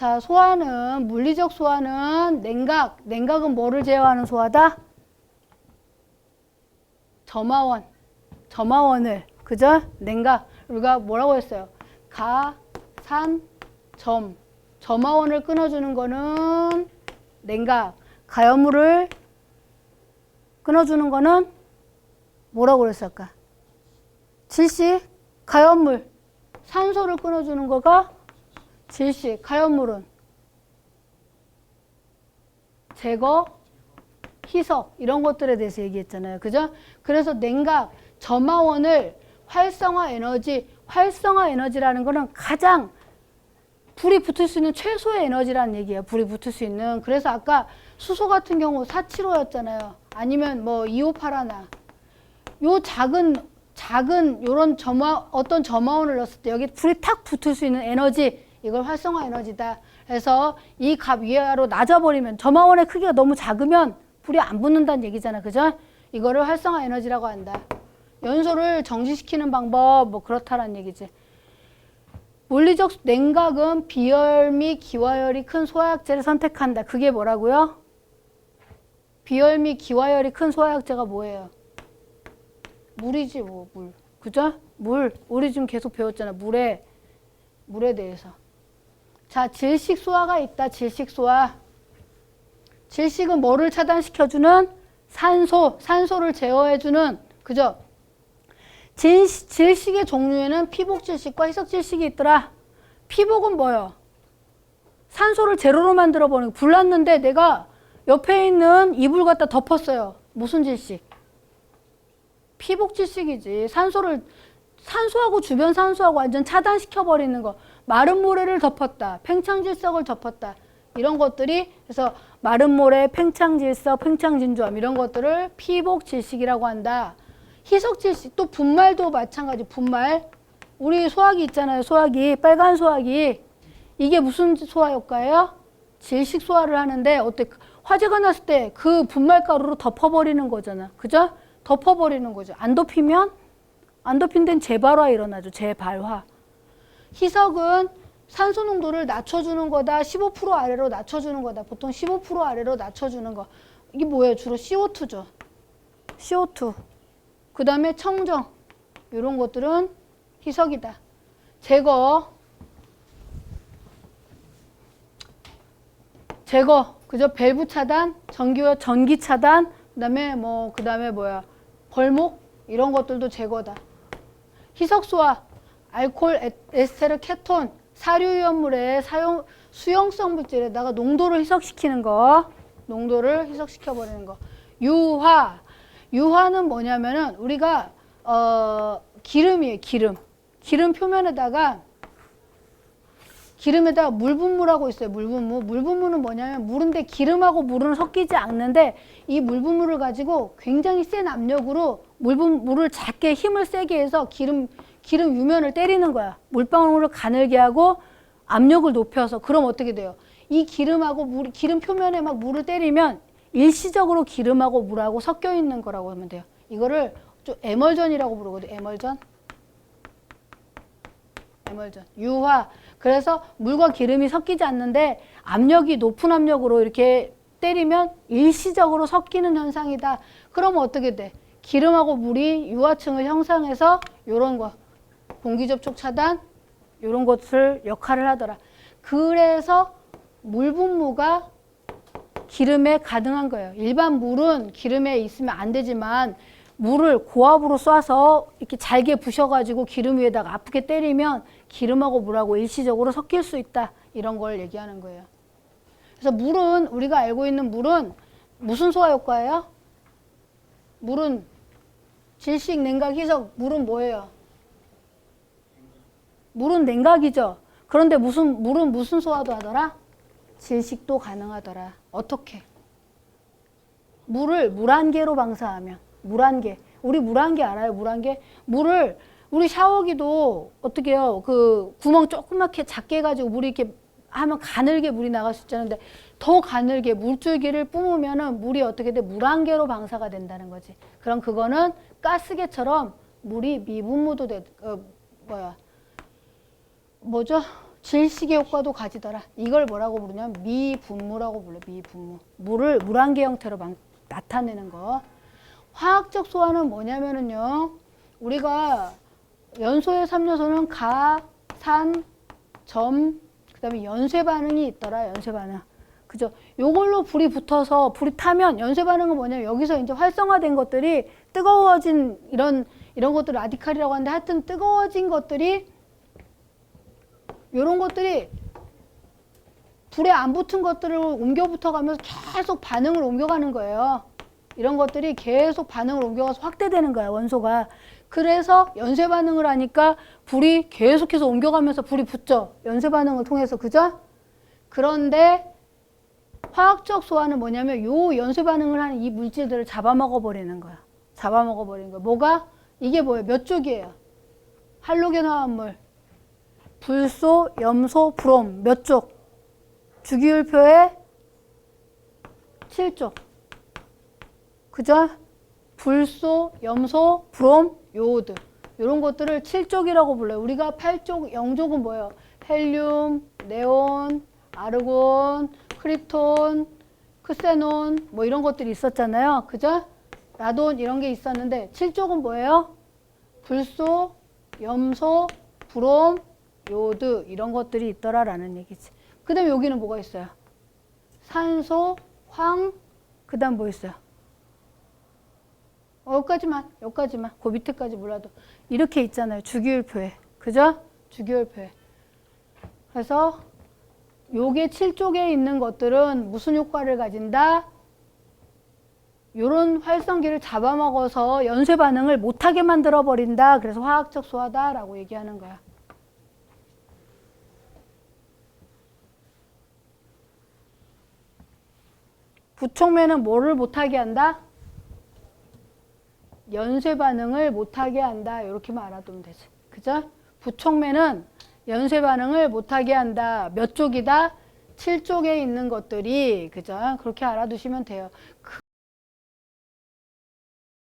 자, 소화는, 물리적 소화는 냉각. 냉각은 뭐를 제어하는 소화다? 점화원. 점화원을. 그죠? 냉각. 우리가 뭐라고 했어요? 가, 산, 점. 점화원을 끊어주는 거는 냉각. 가염물을 끊어주는 거는 뭐라고 그랬을까? 질식. 가염물. 산소를 끊어주는 거가 질식. 가염물은 제거, 희석 이런 것들에 대해서 얘기했잖아요. 그죠? 그래서 냉각, 점화원을 활성화 에너지라는 거는 가장 불이 붙을 수 있는 최소의 에너지라는 얘기예요. 불이 붙을 수 있는. 그래서 아까 수소 같은 경우 475였잖아요. 아니면 뭐 258하나. 요 작은 요런 어떤 점화원을 넣었을 때 여기 불이 탁 붙을 수 있는 에너지, 이걸 활성화 에너지다. 그래서 이 값 위아래로 낮아버리면, 점화원의 크기가 너무 작으면 불이 안 붙는다는 얘기잖아. 그죠? 이거를 활성화 에너지라고 한다. 연소를 정지시키는 방법 뭐 그렇다라는 얘기지. 물리적 냉각은 비열 및 기화열이 큰 소화약제를 선택한다. 그게 뭐라고요? 비열 및 기화열이 큰 소화약제가 뭐예요? 물이지 뭐, 물. 그죠? 물. 우리 지금 계속 배웠잖아. 물에 대해서. 자, 질식 소화가 있다. 질식 소화. 질식은 뭐를 차단시켜주는? 산소를 제어해주는. 그죠? 질식의 종류에는 피복 질식과 희석 질식이 있더라. 피복은 뭐예요? 산소를 제로로 만들어버리는 거. 불 났는데 내가 옆에 있는 이불 갖다 덮었어요. 무슨 질식? 피복 질식이지. 산소하고 주변 산소하고 완전 차단시켜버리는 거. 마른 모래를 덮었다. 팽창질석을 덮었다. 이런 것들이, 그래서 마른 모래, 팽창질석, 팽창진조함 이런 것들을 피복 질식이라고 한다. 희석 질식, 또 분말도 마찬가지. 분말. 우리 소화기 있잖아요. 소화기. 빨간 소화기. 이게 무슨 소화 효과예요? 질식 소화를 하는데 어때? 화재가 났을 때 그 분말가루로 덮어버리는 거잖아. 그죠? 덮어버리는 거죠. 안 덮인 데는 재발화 일어나죠. 재발화. 희석은 산소 농도를 낮춰주는 거다. 15% 아래로 낮춰주는 거다. 보통 15% 아래로 낮춰주는 거. 이게 뭐예요? 주로 CO2죠. CO2. 그 다음에 청정. 이런 것들은 희석이다. 제거. 그죠? 밸브 차단, 전기 차단, 그 다음에 뭐야? 벌목? 이런 것들도 제거다. 희석 소화. 알코올, 에스테르, 케톤, 사료유연물의 수용성 물질에다가 농도를 희석시키는 거. 농도를 희석시켜버리는 거. 유화. 유화는 뭐냐면은 우리가 기름이에요. 기름 표면에다가 기름에다가 물분무라고 있어요. 물분무. 물분무는 뭐냐면 물인데 기름하고 물은 섞이지 않는데 이 물분무를 가지고 굉장히 센 압력으로 물을 작게 힘을 세게 해서 기름 유면을 때리는 거야. 물방울을 가늘게 하고 압력을 높여서. 그럼 어떻게 돼요? 이 기름하고 기름 표면에 막 물을 때리면 일시적으로 기름하고 물하고 섞여 있는 거라고 하면 돼요. 이거를 좀 에멀전이라고 부르거든요. 에멀전. 유화. 그래서 물과 기름이 섞이지 않는데 높은 압력으로 이렇게 때리면 일시적으로 섞이는 현상이다. 그러면 어떻게 돼? 기름하고 물이 유화층을 형성해서 요런 거. 공기 접촉 차단 요런 것을 역할을 하더라. 그래서 물분무가 기름에 가능한 거예요. 일반 물은 기름에 있으면 안 되지만 물을 고압으로 쏴서 이렇게 잘게 부셔가지고 기름 위에다가 아프게 때리면 기름하고 물하고 일시적으로 섞일 수 있다. 이런 걸 얘기하는 거예요. 그래서 물은, 우리가 알고 있는 물은 무슨 소화 효과예요? 물은 질식, 냉각, 희석. 물은 뭐예요? 물은 냉각이죠. 그런데 물은 무슨 소화도 하더라? 질식도 가능하더라. 어떻게? 물을 물 한 개로 방사하면. 물 한 개. 우리 물 한 개 알아요? 물 한 개? 우리 샤워기도 어떻게 해요? 그 구멍 조그맣게 작게 해가지고 물이 이렇게 하면 가늘게 물이 나갈 수 있잖아요. 근데 더 가늘게 물줄기를 뿜으면은 물이 어떻게 돼? 물 한 개로 방사가 된다는 거지. 그럼 그거는 가스개처럼 물이 미분무도 질식의 효과도 가지더라. 이걸 뭐라고 부르냐면 미분무라고 불러. 미분무. 물을 물안개 형태로 나타내는 거. 화학적 소화는 뭐냐면은요. 우리가 연소의 3요소는 가, 산, 점, 그 다음에 연쇄 반응이 있더라. 연쇄 반응. 그죠? 요걸로 불이 붙어서 불이 타면 연쇄 반응은 뭐냐면 여기서 이제 활성화된 것들이 뜨거워진 이런 것들 라디칼이라고 하는데 하여튼 뜨거워진 것들이 요런 것들이 불에 안 붙은 것들을 옮겨 붙어가면서 계속 반응을 옮겨가는 거예요. 이런 것들이 계속 반응을 옮겨가서 확대되는 거야, 원소가. 그래서 연쇄 반응을 하니까 불이 계속해서 옮겨가면서 불이 붙죠. 연쇄 반응을 통해서. 그죠? 그런데 화학적 소화는 뭐냐면 요 연쇄 반응을 하는 이 물질들을 잡아먹어 버리는 거야. 잡아먹어 버리는 거야. 뭐가? 이게 뭐예요? 몇 쪽이에요? 할로겐 화합물. 불소, 염소, 브롬. 몇 쪽? 주기율표의 7쪽. 그죠? 불소, 염소, 브롬, 요오드. 이런 것들을 7쪽이라고 불러요. 우리가 8쪽, 0쪽은 뭐예요? 헬륨, 네온, 아르곤, 크립톤, 크세논 뭐 이런 것들이 있었잖아요. 그죠? 라돈 이런 게 있었는데 7쪽은 뭐예요? 불소, 염소, 브롬, 요오드 이런 것들이 있더라라는 얘기지. 그 다음에 여기는 뭐가 있어요? 산소, 황, 그 다음 뭐 있어요? 여기까지만. 그 밑에까지 몰라도. 이렇게 있잖아요. 주기율표에. 그죠? 주기율표에. 그래서 요게 7쪽에 있는 것들은 무슨 효과를 가진다? 요런 활성기를 잡아먹어서 연쇄 반응을 못하게 만들어 버린다. 그래서 화학적 소화다라고 얘기하는 거야. 부촉매는 뭐를 못하게 한다? 연쇄 반응을 못하게 한다. 이렇게만 알아두면 되지. 그죠? 부촉매는 연쇄 반응을 못하게 한다. 몇 쪽이다? 7쪽에 있는 것들이, 그죠? 그렇게 알아두시면 돼요.